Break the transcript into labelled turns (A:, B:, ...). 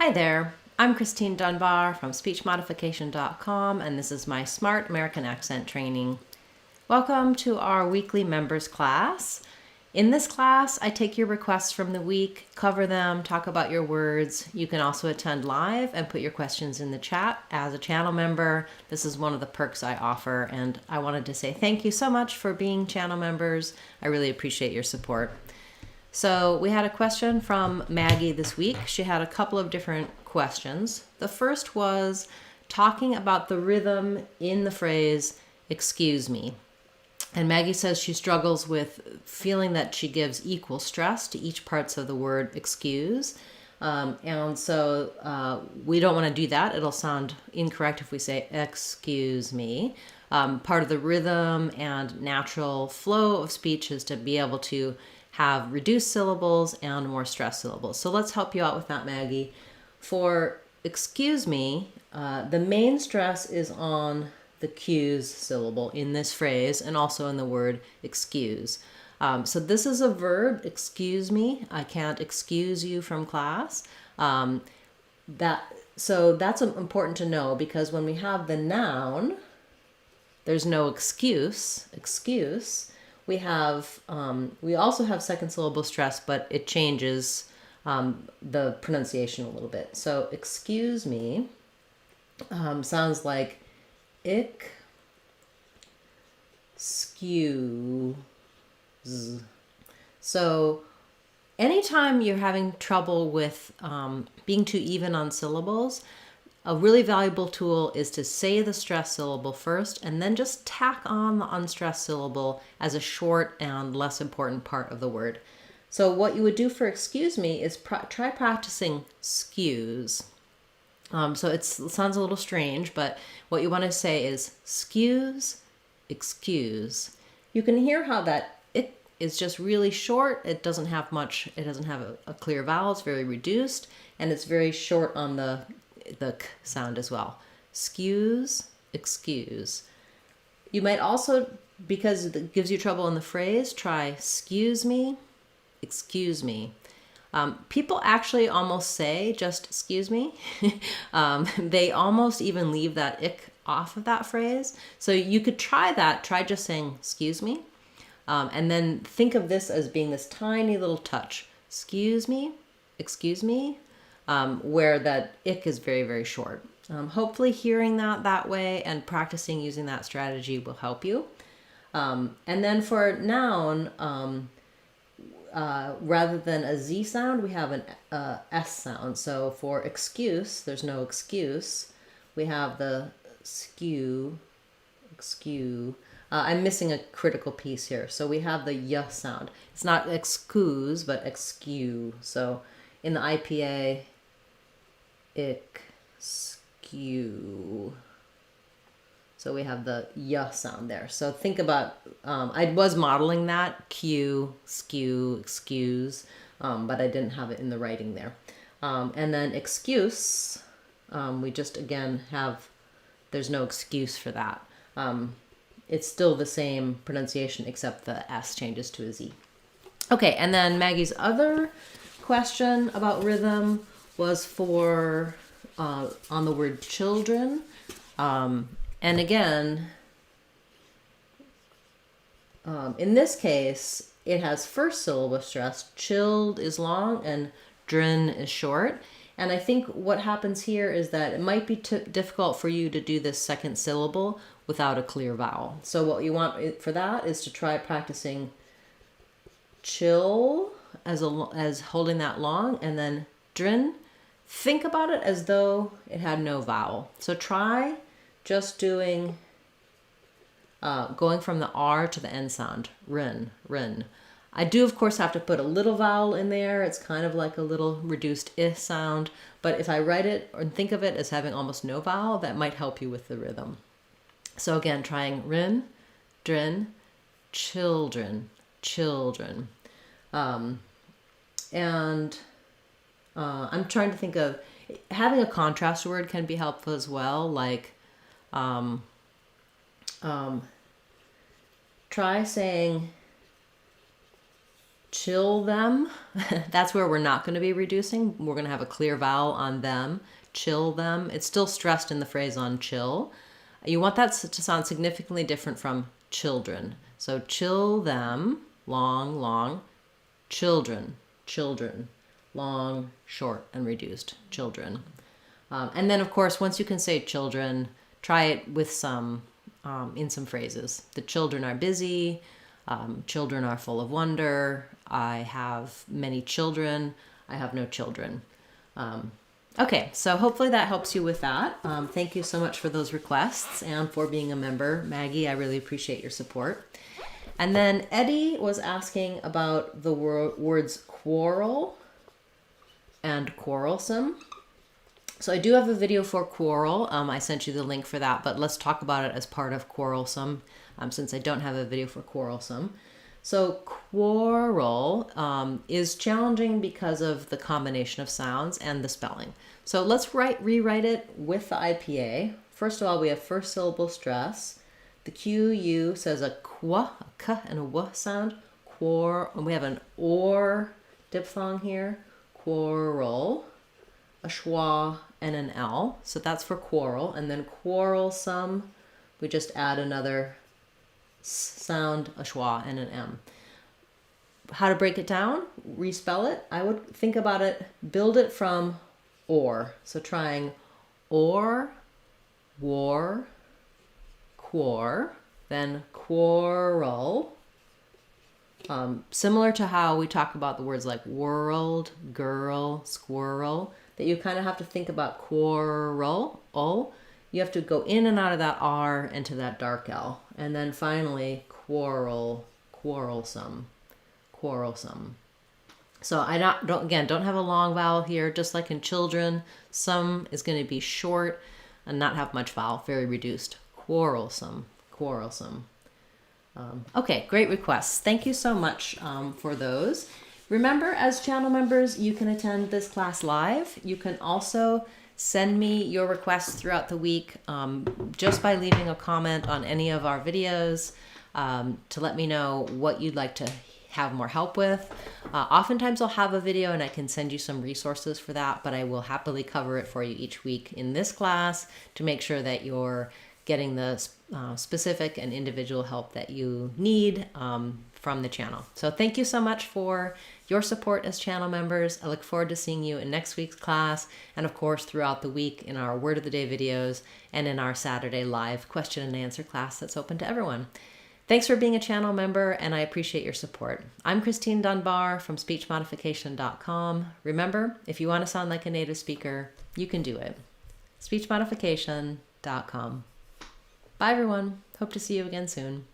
A: Hi there, I'm Christine Dunbar from speechmodification.com, and this is my Smart American Accent training. Welcome to our weekly members class. In this class, I take your requests from the week, cover them, talk about your words. You can also attend live and put your questions in the chat as a channel member. This is one of the perks I offer, and I wanted to say thank you so much for being channel members. I really appreciate your support. So we had a question from Maggie this week. She had a couple of different questions. The first was talking about the rhythm in the phrase, excuse me. And Maggie says she struggles with feeling that she gives equal stress to each parts of the word excuse. And so we don't want to do that. It'll sound incorrect if we say excuse me. Part of the rhythm and natural flow of speech is to be able to have reduced syllables and more stressed syllables. So let's help you out with that, Maggie. For excuse me, the main stress is on the cues syllable in this phrase and also in the word excuse. So this is a verb, excuse me. I can't excuse you from class. So that's important to know, because when we have the noun, there's no excuse. We also have second syllable stress, but it changes the pronunciation a little bit. So excuse me sounds like excuse. So anytime you're having trouble with being too even on syllables, a really valuable tool is to say the stressed syllable first and then just tack on the unstressed syllable as a short and less important part of the word. So what you would do for excuse me is try practicing skews. So it sounds a little strange, but what you want to say is skews, excuse. You can hear how that it is just really short. It doesn't have a clear vowel. It's very reduced, and it's very short on the k sound as well. Skews, excuse. You might also, because it gives you trouble in the phrase, try excuse me, excuse me. People actually almost say just excuse me. They almost even leave that ick off of that phrase. So you could try that. Try just saying excuse me. And then think of this as being this tiny little touch. Excuse me, where that ick is very, very short. Hopefully hearing that way and practicing using that strategy will help you. And then for noun, rather than a Z sound, we have an S sound. So for excuse, there's no excuse. We have the skew. I'm missing a critical piece here. So we have the Y sound. It's not excuse, but excuse. So in the IPA, excuse. So we have the Y sound there. So think about, I was modeling that, Q, skew, excuse, but I didn't have it in the writing there. And then excuse, we just again have, there's no excuse for that. It's still the same pronunciation except the S changes to a Z. Okay, and then Maggie's other question about rhythm was for on the word children. And again, in this case, it has first syllable stress. Chilled is long and drin is short. And I think what happens here is that it might be difficult for you to do this second syllable without a clear vowel. So what you want for that is to try practicing chill as holding that long, and then drin. Think about it as though it had no vowel. So try just doing, going from the R to the N sound, rin. I do, of course, have to put a little vowel in there. It's kind of like a little reduced I sound. But if I write it or think of it as having almost no vowel, that might help you with the rhythm. So again, trying rin, drin, children. I'm trying to think of, having a contrast word can be helpful as well, like try saying chill them. That's where we're not going to be reducing. We're going to have a clear vowel on them. Chill them. It's still stressed in the phrase on chill. You want that to sound significantly different from children. So chill them, long, long, children, children, long, short, and reduced, children. And then, of course, once you can say children, try it with some, in some phrases. The children are busy. Children are full of wonder. I have many children. I have no children. Okay, so hopefully that helps you with that. Thank you so much for those requests and for being a member. Maggie, I really appreciate your support. And then Eddie was asking about the words quarrel and quarrelsome. So I do have a video for quarrel. I sent you the link for that, but let's talk about it as part of quarrelsome, since I don't have a video for quarrelsome. So quarrel is challenging because of the combination of sounds and the spelling. So let's rewrite it with the IPA. First of all, we have first syllable stress. The QU says a qua, a k and a w sound. And we have an or diphthong here. Quarrel, a schwa, and an L. So that's for quarrel. And then quarrelsome, we just add another sound, a schwa, and an M. How to break it down? Respell it. I would think about it, build it from or. So trying or, war, quar, then quarrel. Similar to how we talk about the words like world, girl, squirrel, that you kind of have to think about quarrel, O. You have to go in and out of that R into that dark L. And then finally, quarrel, quarrelsome, quarrelsome. So I don't have a long vowel here, just like in children. Some is going to be short and not have much vowel, very reduced. Quarrelsome, quarrelsome. Okay, great requests. Thank you so much for those. Remember, as channel members, you can attend this class live. You can also send me your requests throughout the week just by leaving a comment on any of our videos to let me know what you'd like to have more help with. Oftentimes I'll have a video and I can send you some resources for that, but I will happily cover it for you each week in this class to make sure that you're getting the specific and individual help that you need from the channel. So thank you so much for your support as channel members. I look forward to seeing you in next week's class, and of course throughout the week in our Word of the Day videos and in our Saturday live question and answer class that's open to everyone. Thanks for being a channel member, and I appreciate your support. I'm Christine Dunbar from speechmodification.com. Remember, if you want to sound like a native speaker, you can do it. speechmodification.com. Bye everyone. Hope to see you again soon.